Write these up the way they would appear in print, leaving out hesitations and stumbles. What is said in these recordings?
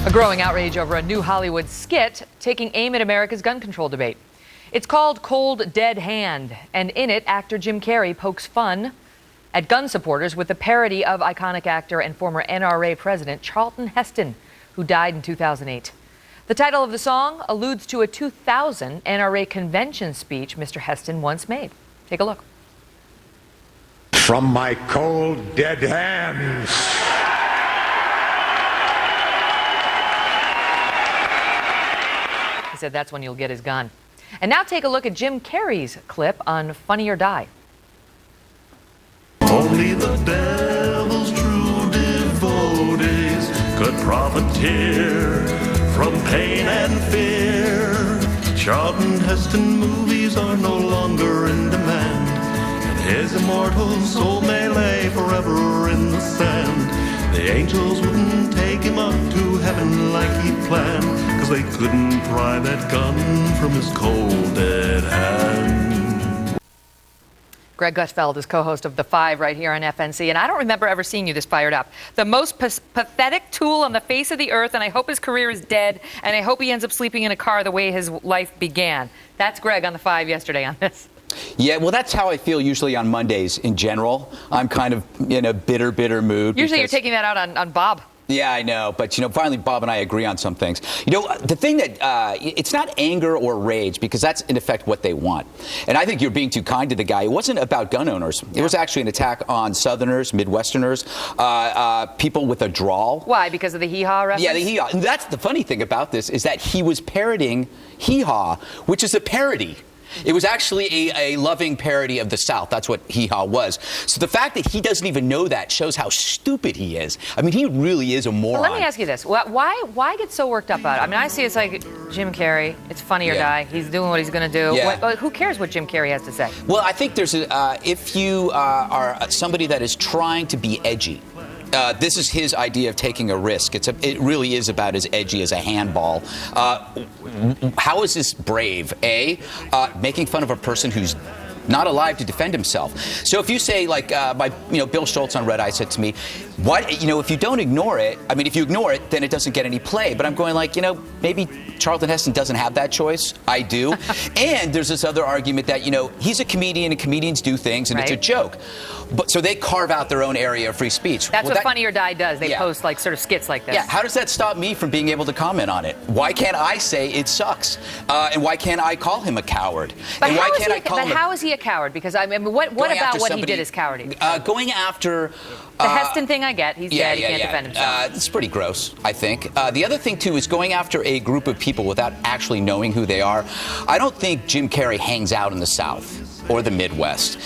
A growing outrage over a new Hollywood skit taking aim at America's gun control debate. It's called Cold Dead Hand, and in it, actor Jim Carrey pokes fun at gun supporters with a parody of iconic actor and former NRA president Charlton Heston, who died in 2008. The title of the song alludes to a 2000 NRA convention speech Mr. Heston once made. Take a look. From my cold, dead hands. He said that's when you'll get his gun. And now take a look at Jim Carrey's clip on Funny or Die. Only the devil's true devotees could profiteer from pain and fear. Charlton Heston movies are no longer in demand, and his immortal soul may lay forever in the sand. The angels wouldn't take him up to heaven like he planned, 'cause they couldn't pry that gun from his cold dead hand. Greg Gutfeld is co-host of The Five right here on FNC, and I don't remember ever seeing you this fired up. The most pathetic tool on the face of the earth, and I hope his career is dead, and I hope he ends up sleeping in a car the way his life began. That's Greg on The Five yesterday on this. Yeah, well, that's how I feel usually on Mondays in general. I'm kind of in a bitter mood. Usually you're taking that out on Bob. Yeah, I know. But, finally, Bob and I agree on some things. The thing that it's not anger or rage, because that's, in effect, what they want. And I think you're being too kind to the guy. It wasn't about gun owners. It was actually an attack on Southerners, Midwesterners, people with a drawl. Why? Because of the hee-haw reference? Yeah, the hee-haw. And that's the funny thing about this, is that he was parodying hee-haw, which is a parody. It was actually a loving parody of the South. That's what hee-haw was. So the fact that he doesn't even know that shows how stupid he is. I mean, he really is a moron. Well, let me ask you this. Why get so worked up about it? I mean, I see it's like Jim Carrey. It's Funny or Die. He's doing what he's going to do. Yeah. Who cares what Jim Carrey has to say? Well, I think there's if you are somebody that is trying to be edgy, this is his idea of taking a risk. It really is about as edgy as a handball. How is this brave? Making fun of a person who's not alive to defend himself. So if you say, like, Bill Schultz on Red Eye said to me, if you don't ignore it, I mean, if you ignore it, then it doesn't get any play. But I'm going like, maybe Charlton Heston doesn't have that choice. I do. And there's this other argument that, he's a comedian and comedians do things and It's a joke. But so they carve out their own area of free speech. That's what Funny or Die does. They post like sort of skits like this. Yeah. How does that stop me from being able to comment on it? Why can't I say it sucks? And why can't I call him a coward? But how is he a coward? Because I mean, what about what he did is cowardly? Going after the Heston thing, I get. He's dead. He can't defend himself. It's pretty gross, I think. The other thing too is going after a group of people without actually knowing who they are. I don't think Jim Carrey hangs out in the South or the Midwest.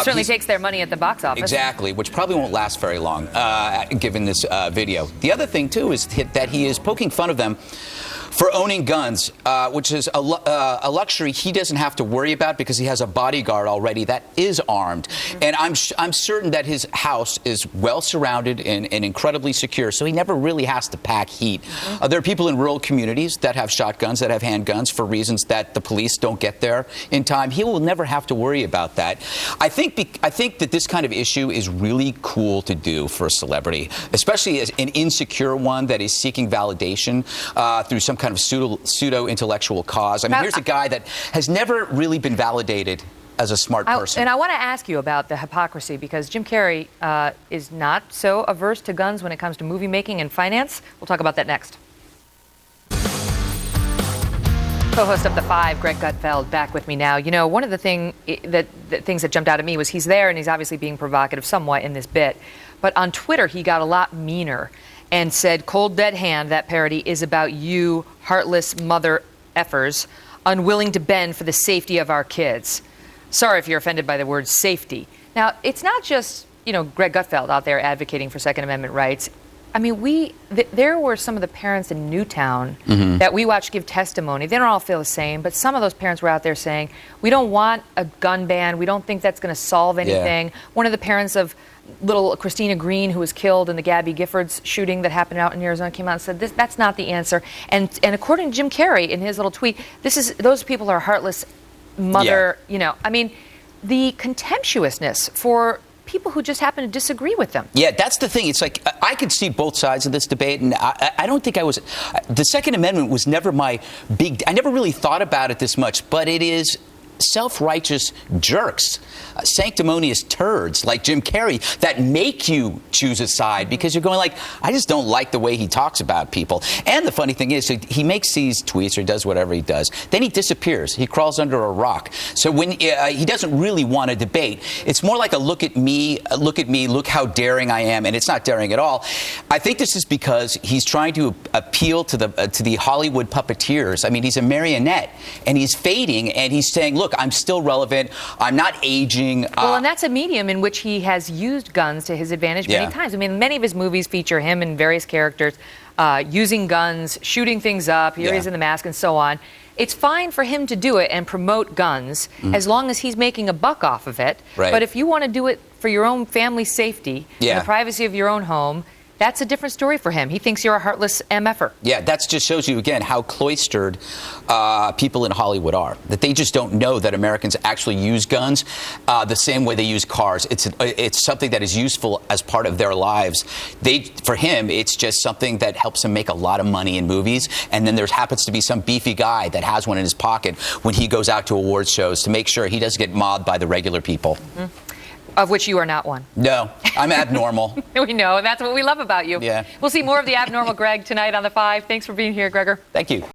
Certainly takes their money at the box office. Exactly, which probably won't last very long, given this video. The other thing, too, is that he is poking fun of them for owning guns, which is a luxury he doesn't have to worry about because he has a bodyguard already that is armed. And I'm certain that his house is well surrounded and incredibly secure, so he never really has to pack heat. There are people in rural communities that have shotguns, that have handguns for reasons that the police don't get there in time. He will never have to worry about that. I think that this kind of issue is really cool to do for a celebrity, especially as an insecure one that is seeking validation through some kind of pseudo-intellectual cause. I mean, here's a guy that has never really been validated as a smart person. And I want to ask you about the hypocrisy, because Jim Carrey is not so averse to guns when it comes to movie making and finance. We'll talk about that next. Co-host of The Five, Greg Gutfeld, back with me now. One of the things that jumped out at me was he's there and he's obviously being provocative somewhat in this bit. But on Twitter, he got a lot meaner and said, Cold Dead Hand, that parody, is about you, heartless mother effers, unwilling to bend for the safety of our kids. Sorry if you're offended by the word safety. Now, it's not just, Greg Gutfeld out there advocating for Second Amendment rights. I mean, there were some of the parents in Newtown that we watched give testimony. They don't all feel the same, but some of those parents were out there saying, we don't want a gun ban. We don't think that's going to solve anything. Yeah. One of the parents of little Christina Green, who was killed in the Gabby Giffords shooting that happened out in Arizona, came out and said, that's not the answer. And according to Jim Carrey in his little tweet, those people are heartless mother, I mean, the contemptuousness for people who just happen to disagree with them. Yeah, that's the thing. It's like I could see both sides of this debate, and I don't think I was. The Second Amendment was never my big. I never really thought about it this much, but it is self-righteous jerks, sanctimonious turds like Jim Carrey that make you choose a side because you're going like, I just don't like the way he talks about people. And the funny thing is, he makes these tweets or he does whatever he does. Then he disappears. He crawls under a rock. So when he doesn't really want to debate, it's more like a look at me, look how daring I am, and it's not daring at all. I think this is because he's trying to appeal to the Hollywood puppeteers. I mean, he's a marionette, and he's fading, and he's saying, look, I'm still relevant. I'm not aging. Well, and that's a medium in which he has used guns to his advantage many times. I mean, many of his movies feature him and various characters using guns, shooting things up. Here he is in the mask and so on. It's fine for him to do it and promote guns as long as he's making a buck off of it. Right. But if you want to do it for your own family's safety and the privacy of your own home, that's a different story for him. He thinks you're a heartless MFer. Yeah, that just shows you, again, how cloistered people in Hollywood are. That they just don't know that Americans actually use guns the same way they use cars. It's something that is useful as part of their lives. For him, it's just something that helps him make a lot of money in movies. And then there happens to be some beefy guy that has one in his pocket when he goes out to awards shows to make sure he doesn't get mobbed by the regular people. Of which you are not one. No, I'm abnormal. We know, and that's what we love about you. Yeah. We'll see more of the abnormal Greg tonight on The Five. Thanks for being here, Gregor. Thank you.